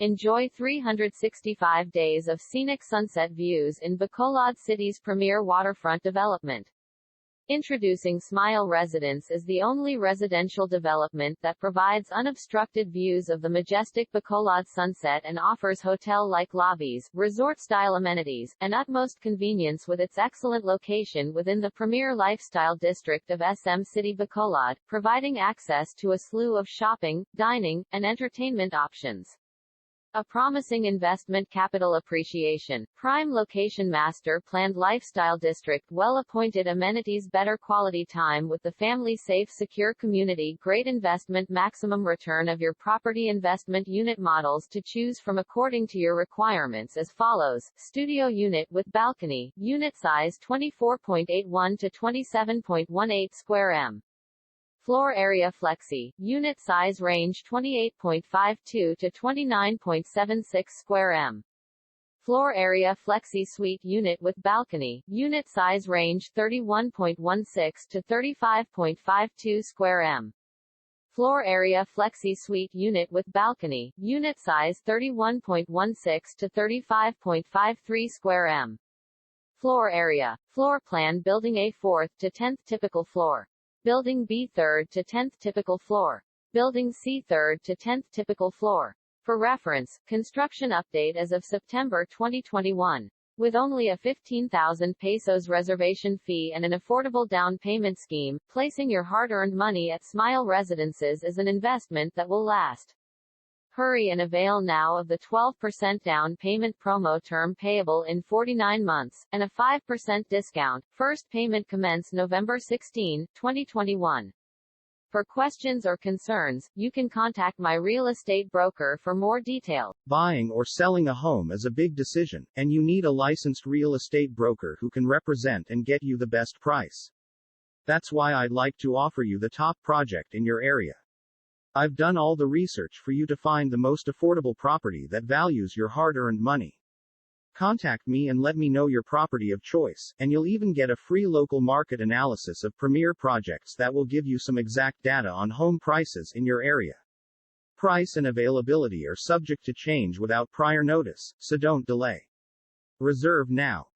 Enjoy 365 days of scenic sunset views in Bacolod City's premier waterfront development. Introducing Smile Residence is the only residential development that provides unobstructed views of the majestic Bacolod sunset and offers hotel-like lobbies, resort-style amenities, and utmost convenience with its excellent location within the premier lifestyle district of SM City Bacolod, providing access to a slew of shopping, dining, and entertainment options. A promising investment capital appreciation, prime location master planned lifestyle district well-appointed amenities better quality time with the family safe secure community great investment maximum return of your property investment unit models to choose from according to your requirements as follows: studio unit with balcony, unit size 24.81 to 27.18 square m. Floor area flexi, unit size range 28.52 to 29.76 square m. Floor area flexi suite unit with balcony, unit size range 31.16 to 35.52 square m. Floor area flexi suite unit with balcony, unit size 31.16 to 35.53 square m. Floor area, floor plan building A 4th to 10th typical floor. Building B 3rd to 10th typical floor. Building C 3rd to 10th typical floor. For reference, construction update as of September 2021. With only a 15,000 pesos reservation fee and an affordable down payment scheme, placing your hard-earned money at Smile Residences is an investment that will last. Hurry and avail now of the 12% down payment promo term payable in 49 months, and a 5% discount. First payment commence November 16, 2021. For questions or concerns, you can contact my real estate broker for more details. Buying or selling a home is a big decision, and you need a licensed real estate broker who can represent and get you the best price. That's why I'd like to offer you the top project in your area. I've done all the research for you to find the most affordable property that values your hard-earned money. Contact me and let me know your property of choice, and you'll even get a free local market analysis of premier projects that will give you some exact data on home prices in your area. Price and availability are subject to change without prior notice, so don't delay. Reserve now.